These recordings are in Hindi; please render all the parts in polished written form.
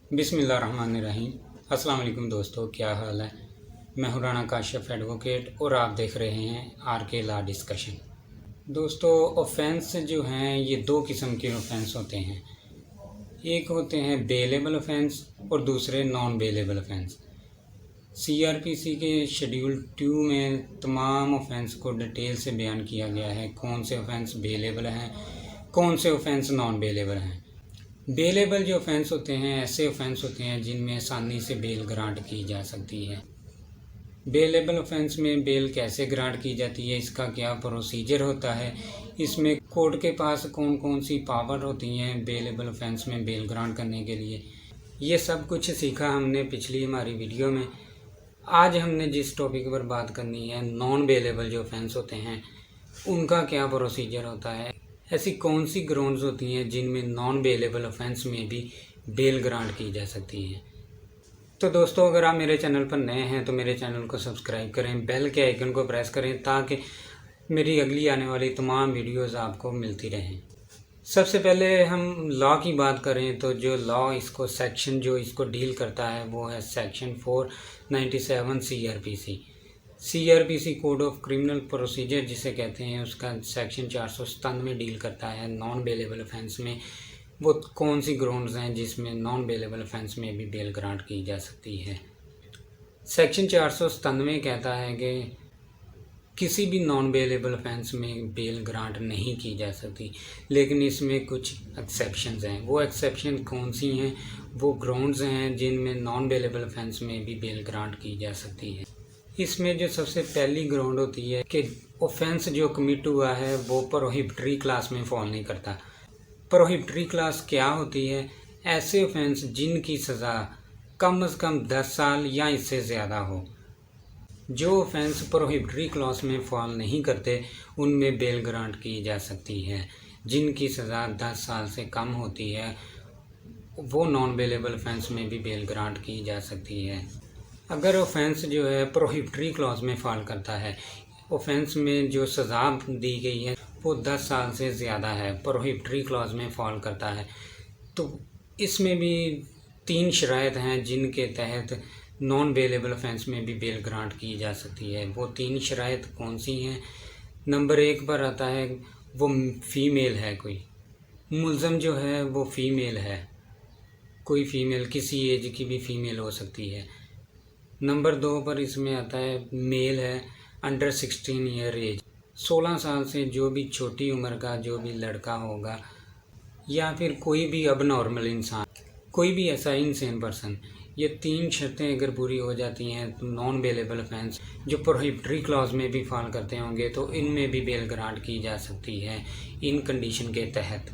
बिस्मिल्लाहिर्रहमानिर्रहीम। अस्सलाम वालेकुम दोस्तों, क्या हाल है। मैं हूं राना काशिफ एडवोकेट और आप देख रहे हैं आर.के. Law discussion. दोस्तों, ऑफेंस जो हैं ये दो किस्म के ऑफेंस होते हैं। एक होते हैं बेलेबल ऑफेंस और दूसरे नॉन बेलेबल ऑफेंस। सीआरपीसी के शेड्यूल 2 में तमाम ऑफेंस को डिटेल से बयान किया गया है, कौन से ऑफेंस बेलेबल हैं, कौन से ऑफेंस नॉन बेलेबल हैं। बेलेबल जो ऑफेंस होते हैं ऐसे ऑफेंस होते हैं जिनमें आसानी से बेल ग्रांट की जा सकती है। बेलेबल ऑफेंस में बेल कैसे ग्रांट की जाती है, इसका क्या प्रोसीजर होता है, इसमें कोर्ट के पास कौन कौन सी पावर होती हैं बेलेबल ऑफेंस में बेल ग्रांट करने के लिए, ये सब कुछ सीखा हमने पिछली हमारी वीडियो में। आज हमने जिस टॉपिक पर बात करनी है, नॉन बेलेबल जो ऑफेंस होते हैं उनका क्या प्रोसीजर होता है, ऐसी कौन सी ग्राउंड्स होती हैं जिनमें नॉन बेलेबल ऑफेंस में भी बेल ग्रांट की जा सकती है। तो दोस्तों, अगर आप मेरे चैनल पर नए हैं तो मेरे चैनल को सब्सक्राइब करें, बेल के आइकन को प्रेस करें ताकि मेरी अगली आने वाली तमाम वीडियोस आपको मिलती रहें। सबसे पहले हम लॉ की बात करें तो जो लॉ इसको सेक्शन जो इसको डील करता है वो है section 497 CrPC code of criminal procedure जिसे कहते हैं, उसका सेक्शन 497 डील करता है नॉन बेलेबल ऑफेंस में वो कौन सी ग्राउंड्स हैं जिसमें नॉन बेलेबल ऑफेंस में भी बेल ग्रांट की जा सकती है। सेक्शन 497 कहता है कि किसी भी नॉन बेलेबल ऑफेंस में बेल ग्रांट नहीं की जा सकती, लेकिन इसमें कुछ एक्सेप्शंस हैं। वो एक्सेप्शन कौन सी हैं, वो ग्राउंड्स हैं जिनमें नॉन बेलेबल ऑफेंस में भी बेल ग्रांट की जा सकती है। इसमें जो सबसे पहली ग्राउंड होती है कि ऑफेंस जो कमिट हुआ है वो प्रोहिबिटरी क्लास में फॉल नहीं करता। प्रोहिबिटरी क्लास क्या होती है, ऐसे ऑफेंस जिनकी सज़ा कम से कम 10 साल या इससे ज़्यादा हो। जो ऑफेंस प्रोहिबिटरी क्लास में फॉल नहीं करते उनमें बेल ग्रांट की जा सकती है। जिनकी सज़ा 10 साल से कम होती है वो नॉन बेलेबल ऑफेंस में भी बेल ग्रांट की जा सकती है। अगर ऑफेंस जो है प्रोहिबिटरी क्लॉज में फॉल करता है, ऑफेंस में जो सज़ा दी गई है वो 10 साल से ज़्यादा है, प्रोहिबिटरी क्लॉज में फॉल करता है, तो इसमें भी 3 शराइत हैं जिनके तहत नॉन बेलेबल ऑफेंस में भी बेल ग्रांट की जा सकती है। वो 3 शराइत कौन सी हैं। नंबर 1 पर आता है वो फ़ीमेल है, कोई मुलज़म जो है वो फ़ीमेल है, कोई फ़ीमेल किसी एज की भी फ़ीमेल हो सकती है। नंबर 2 पर इसमें आता है मेल है, अंडर 16 ईयर एज, 16 साल से जो भी छोटी उम्र का जो भी लड़का होगा, या फिर कोई भी अब नॉर्मल इंसान, कोई भी ऐसा इनसेन पर्सन। ये 3 शर्तें अगर पूरी हो जाती हैं तो नॉन बेलेबल ऑफेंस जो प्रोहिबिटरी क्लॉज में भी फॉल करते होंगे तो इनमें भी बेल ग्रांट की जा सकती है इन कंडीशन के तहत।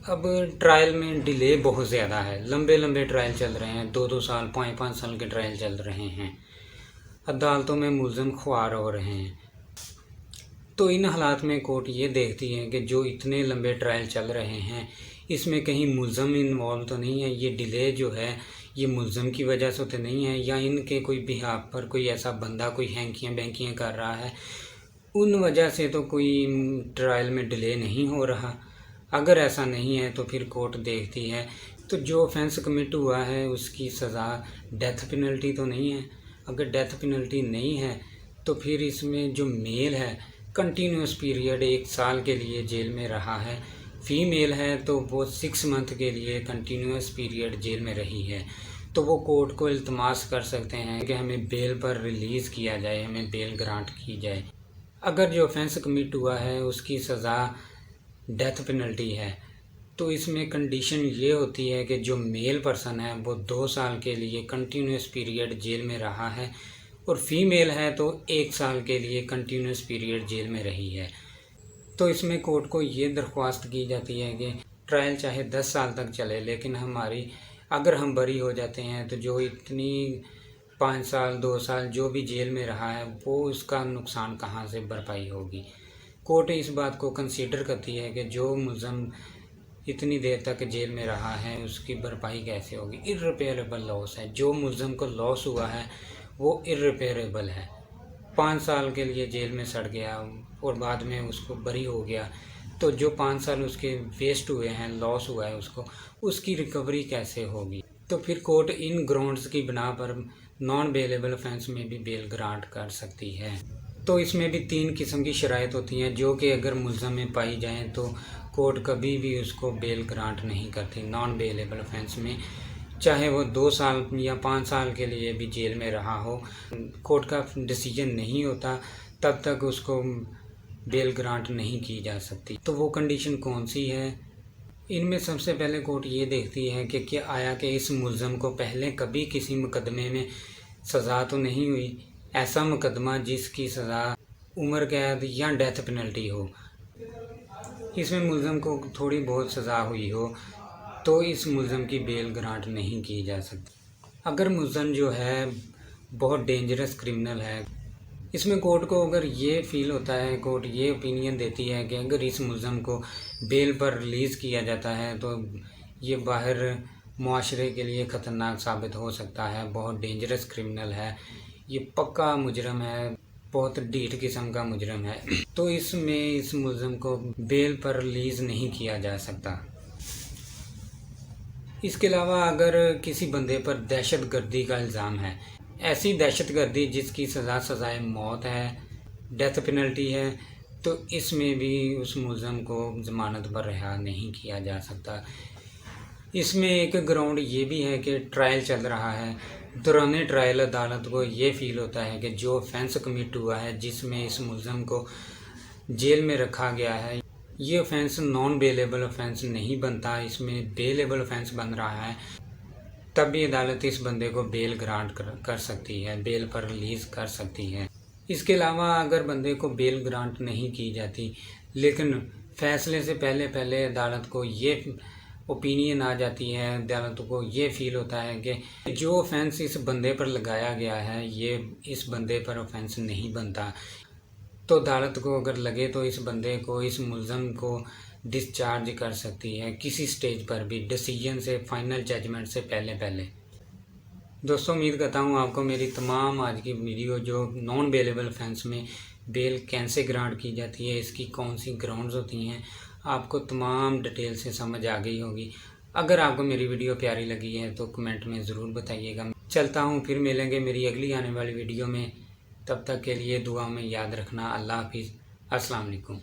अब ट्रायल में डिले बहुत ज़्यादा है, लंबे लंबे ट्रायल चल रहे हैं, 2-2 साल 5-5 साल के ट्रायल चल रहे हैं, अदालतों में मुलज़म ख्वार हो रहे हैं। तो इन हालात में कोर्ट ये देखती है कि जो इतने लंबे ट्रायल चल रहे हैं इसमें कहीं मुलज़म इन्वॉल्व तो नहीं है, ये डिले जो है ये मुलज़म की वजह से तो नहीं है, या इनके कोई बिहाफ पर कोई ऐसा बंदा कोई हैंकियाँ बैंकियाँ कर रहा है, उन वजह से तो कोई ट्रायल में डिले नहीं हो रहा। अगर ऐसा नहीं है तो फिर कोर्ट देखती है तो जो ऑफेंस कमिट हुआ है उसकी सज़ा डेथ पेनल्टी तो नहीं है। अगर डेथ पेनल्टी नहीं है तो फिर इसमें जो मेल है कंटिन्यूस पीरियड 1 साल के लिए जेल में रहा है, फ़ीमेल है तो वो 6 मंथ के लिए कंटिन्यूस पीरियड जेल में रही है, तो वो कोर्ट को इल्तमास कर सकते हैं कि हमें बेल पर रिलीज़ किया जाए, हमें बेल ग्रांट की जाए। अगर जो ऑफेंस कमिट हुआ है उसकी सज़ा डेथ पेनल्टी है तो इसमें कंडीशन ये होती है कि जो मेल पर्सन है वो 2 साल के लिए कंटिन्यूस पीरियड जेल में रहा है और फीमेल है तो 1 साल के लिए कंटिन्यूस पीरियड जेल में रही है। तो इसमें कोर्ट को ये दरख्वास्त की जाती है कि ट्रायल चाहे 10 साल तक चले, लेकिन हमारी अगर हम बरी हो जाते हैं तो जो इतनी 5 साल 2 साल जो भी जेल में रहा है वो उसका नुकसान कहाँ से भरपाई होगी। कोर्ट इस बात को कंसीडर करती है कि जो मुलज़म इतनी देर तक जेल में रहा है उसकी भरपाई कैसे होगी। इर्रिपेयरेबल लॉस है, जो मुलज़म को लॉस हुआ है वो इर्रिपेयरेबल है। 5 साल के लिए जेल में सड़ गया और बाद में उसको बरी हो गया तो जो 5 साल उसके वेस्ट हुए हैं, लॉस हुआ है उसको, उसकी रिकवरी कैसे होगी। तो फिर कोर्ट इन ग्राउंड्स की बिना पर नॉन बेलेबल ऑफेंस में भी बेल ग्रांट कर सकती है। तो इसमें भी 3 किस्म की शराइत होती हैं जो कि अगर मुलज़म में पाई जाएँ तो कोर्ट कभी भी उसको बेल ग्रांट नहीं करती नॉन बेलेबल ऑफेंस में, चाहे वो 2 साल या 5 साल के लिए भी जेल में रहा हो। कोर्ट का डिसीजन नहीं होता तब तक उसको बेल ग्रांट नहीं की जा सकती। तो वो कंडीशन कौन सी है? इनमें सबसे पहले कोर्ट ये देखती है कि क्या आया कि इस मुलज़म को पहले कभी किसी मुकदमे में सज़ा तो नहीं हुई, ऐसा मुकदमा जिसकी सज़ा उम्र कैद या डेथ पेनल्टी हो। इसमें मुलज़म को थोड़ी बहुत सज़ा हुई हो तो इस मुलज़म की बेल ग्रांट नहीं की जा सकती। अगर मुलज़म जो है बहुत डेंजरस क्रिमिनल है, इसमें कोर्ट को अगर ये फ़ील होता है, कोर्ट ये ओपिनियन देती है कि अगर इस मुलज़म को बेल पर रिलीज़ किया जाता है तो ये बाहर मुआशरे के लिए ख़तरनाक साबित हो सकता है, बहुत डेंजरस क्रिमिनल है, ये पक्का मुजरम है, बहुत ढीठ किस्म का मुजरम है, तो इसमें इस मुलज़म को बेल पर रिलीज़ नहीं किया जा सकता। इसके अलावा अगर किसी बंदे पर दहशत गर्दी का इल्ज़ाम है, ऐसी दहशत गर्दी जिसकी सज़ाए मौत है, डेथ पेनल्टी है, तो इसमें भी उस मुलज़म को ज़मानत पर रिहा नहीं किया जा सकता। इसमें एक ग्राउंड ये भी है कि ट्रायल चल रहा है, दौरान ट्रायल अदालत को ये फ़ील होता है कि जो ऑफेंस कमिट हुआ है जिसमें इस मुलज़म को जेल में रखा गया है, ये ऑफेंस नॉन बेलेबल ऑफेंस नहीं बनता, इसमें बेलेबल ऑफेंस बन रहा है, तब भी अदालत इस बंदे को बेल ग्रांट कर सकती है, बेल पर रिलीज़ कर सकती है। इसके अलावा अगर बंदे को बेल ग्रांट नहीं की जाती लेकिन फ़ैसले से पहले अदालत को ये ओपिनियन आ जाती है, अदालत को ये फ़ील होता है कि जो ऑफेंस इस बंदे पर लगाया गया है ये इस बंदे पर ऑफेंस नहीं बनता, तो अदालत को अगर लगे तो इस बंदे को, इस मुलज़म को डिस्चार्ज कर सकती है किसी स्टेज पर भी, डिसीजन से, फाइनल जजमेंट से पहले। दोस्तों, उम्मीद करता हूँ आपको मेरी तमाम आज की वीडियो जो नॉन बेलेबल ऑफेंस में बेल कैसे ग्रांट की जाती है, इसकी कौन सी ग्राउंड्स होती हैं, आपको तमाम डिटेल से समझ आ गई होगी। अगर आपको मेरी वीडियो प्यारी लगी है तो कमेंट में ज़रूर बताइएगा। चलता हूँ, फिर मिलेंगे मेरी अगली आने वाली वीडियो में। तब तक के लिए दुआ में याद रखना। अल्लाह हाफिज़। अस्सलाम वालेकुम।